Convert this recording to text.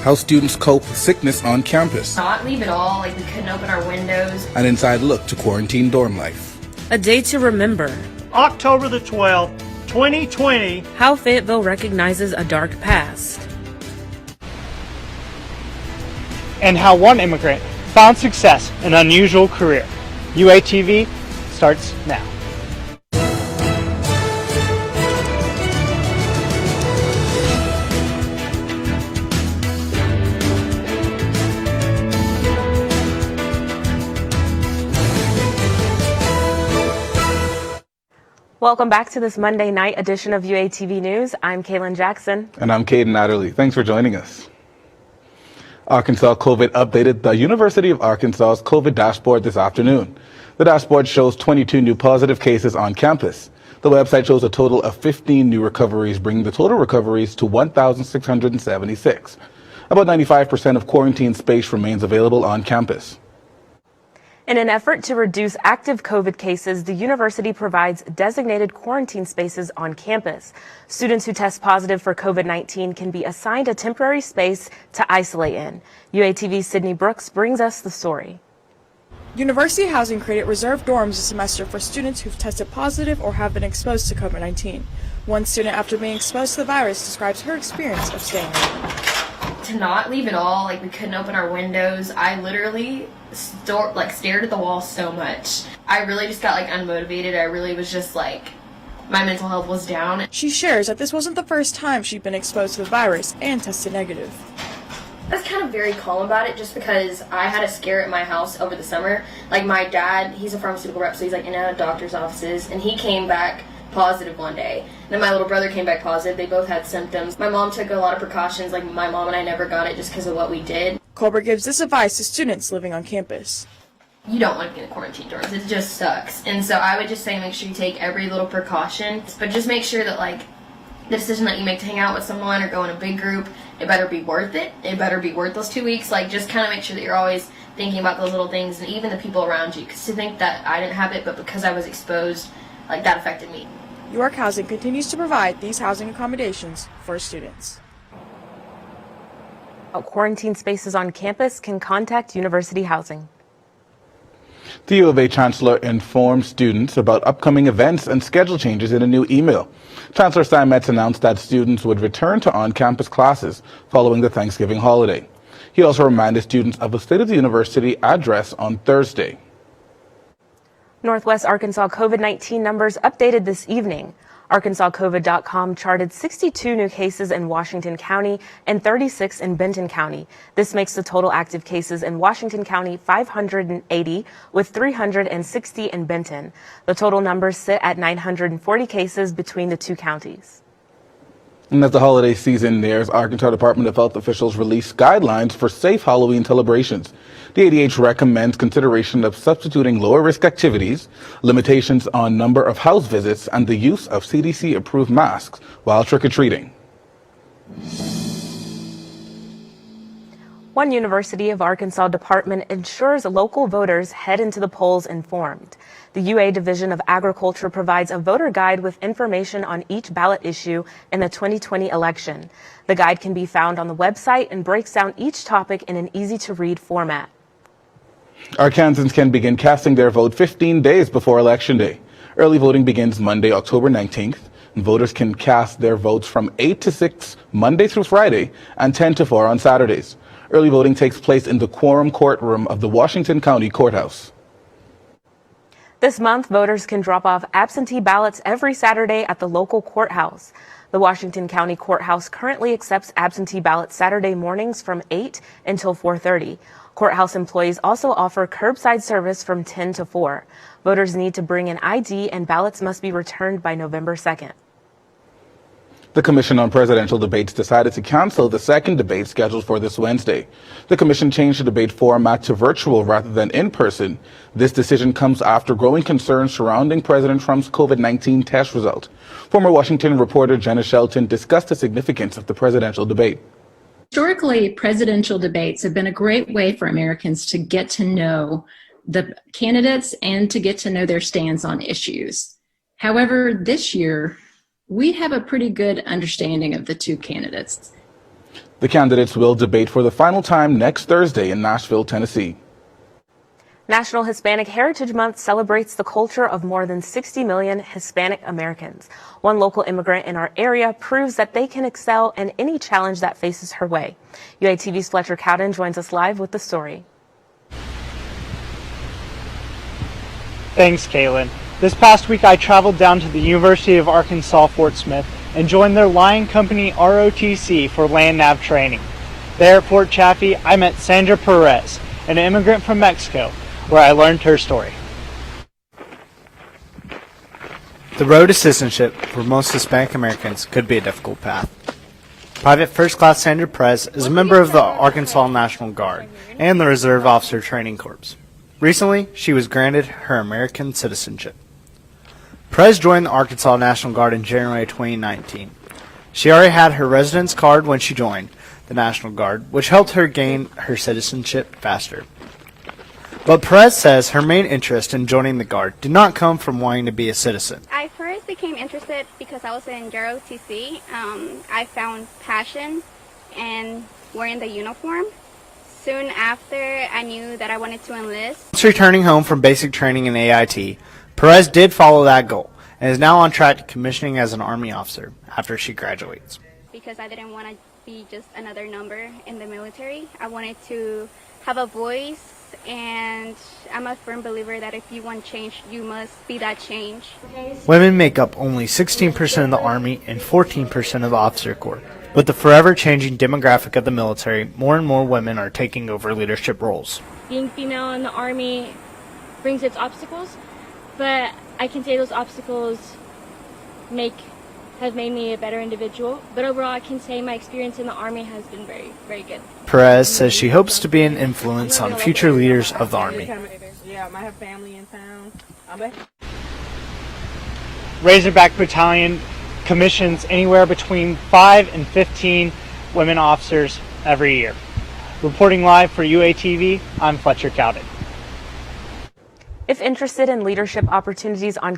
How students cope with sickness on campus. Not leave at all, like we couldn't open our windows. An inside look to quarantine dorm life. A day to remember. October the 12th, 2020. How Fayetteville recognizes a dark past. And how one immigrant found success in an unusual career. UATV starts now. Welcome back to this Monday night edition of UATV News. I'm Kaylin Jackson. And I'm Caden Adderley. Thanks for joining us. Arkansas COVID updated the University of Arkansas's COVID dashboard this afternoon. The dashboard shows 22 new positive cases on campus. The website shows a total of 15 new recoveries, bringing the total recoveries to 1,676. About 95% of quarantine space remains available on campus. In an effort to reduce active COVID cases, the university provides designated quarantine spaces on campus. Students who test positive for COVID-19 can be assigned a temporary space to isolate in. UATV's Sydney Brooks brings us the story. University Housing created reserved dorms this semester for students who've tested positive or have been exposed to COVID-19. One student, after being exposed to the virus, describes her experience of staying home. To not leave at all, like we couldn't open our windows. I literally stared at the wall so much. I really just got unmotivated. I really was just my mental health was down. She shares that this wasn't the first time she'd been exposed to the virus and tested negative. I was kind of very calm about it just because I had a scare at my house over the summer. My dad, he's a pharmaceutical rep, so he's in and out of doctor's offices, and he came back positive one day. And then my little brother came back positive. They both had symptoms. My mom took a lot of precautions. My mom and I never got it just because of what we did. Colbert gives this advice to students living on campus. You don't want to be in the quarantine dorms. It just sucks. And so I would just say make sure you take every little precaution, but just make sure that the decision that you make to hang out with someone or go in a big group, it better be worth it. It better be worth those 2 weeks. Just kind of make sure that you're always thinking about those little things and even the people around you. Because to think that I didn't have it, but because I was exposed, that affected me. York Housing continues to provide these housing accommodations for students. Quarantine spaces on campus can contact University Housing. The U of A Chancellor informed students about upcoming events and schedule changes in a new email. Chancellor Sam Metz announced that students would return to on-campus classes following the Thanksgiving holiday. He also reminded students of the State of the University address on Thursday. Northwest Arkansas COVID-19 numbers updated this evening. ArkansasCovid.com charted 62 new cases in Washington County and 36 in Benton County. This makes the total active cases in Washington County 580, with 360 in Benton. The total numbers sit at 940 cases between the two counties. And as the holiday season nears, Arkansas Department of Health officials released guidelines for safe Halloween celebrations. The ADH recommends consideration of substituting lower-risk activities, limitations on number of house visits, and the use of CDC-approved masks while trick-or-treating. One University of Arkansas department ensures local voters head into the polls informed. The UA Division of Agriculture provides a voter guide with information on each ballot issue in the 2020 election. The guide can be found on the website and breaks down each topic in an easy-to-read format. Arkansans can begin casting their vote 15 days before Election Day. Early voting begins Monday, October 19th. And voters can cast their votes from 8 to 6 Monday through Friday and 10 to 4 on Saturdays. Early voting takes place in the Quorum Courtroom of the Washington County Courthouse. This month, voters can drop off absentee ballots every Saturday at the local courthouse. The Washington County Courthouse currently accepts absentee ballots Saturday mornings from 8 until 4:30. Courthouse employees also offer curbside service from 10 to 4. Voters need to bring an ID and ballots must be returned by November 2nd. The Commission on Presidential Debates decided to cancel the second debate scheduled for this Wednesday. The commission changed the debate format to virtual rather than in person. This decision comes after growing concerns surrounding President Trump's COVID-19 test result. Former Washington reporter Jenna Shelton discussed the significance of the presidential debate. Historically, presidential debates have been a great way for Americans to get to know the candidates and to get to know their stance on issues. However, this year, we have a pretty good understanding of the two candidates. The candidates will debate for the final time next Thursday in Nashville, Tennessee. National Hispanic Heritage Month celebrates the culture of more than 60 million Hispanic Americans. One local immigrant in our area proves that they can excel in any challenge that faces her way. UATV's Fletcher Cowden joins us live with the story. Thanks, Kaylin. This past week, I traveled down to the University of Arkansas Fort Smith and joined their Lion Company ROTC for land nav training. There at Fort Chaffee, I met Sandra Perez, an immigrant from Mexico, where I learned her story. The road to citizenship for most Hispanic Americans could be a difficult path. Private First Class Sandra Perez is a member of the Arkansas National Guard and the Reserve Officer Training Corps. Recently, she was granted her American citizenship. Perez joined the Arkansas National Guard in January 2019. She already had her residence card when she joined the National Guard, which helped her gain her citizenship faster. But Perez says her main interest in joining the Guard did not come from wanting to be a citizen. I first became interested because I was in ROTC. I found passion in wearing the uniform. Soon after, I knew that I wanted to enlist. Since returning home from basic training in AIT, Perez did follow that goal and is now on track to commissioning as an Army officer after she graduates. Because I didn't want to be just another number in the military. I wanted to have a voice, and I'm a firm believer that if you want change, you must be that change. Women make up only 16% of the Army and 14% of the officer corps. With the forever changing demographic of the military, more and more women are taking over leadership roles. Being female in the Army brings its obstacles, but I can say those obstacles have made me a better individual. But overall, I can say my experience in the Army has been very, very good. Perez says she hopes to be an influence on future leaders of the Army. Yeah, I might have family in town. Razorback Battalion commissions anywhere between 5 and 15 women officers every year. Reporting live for UATV, I'm Fletcher Cowden. If interested in leadership opportunities on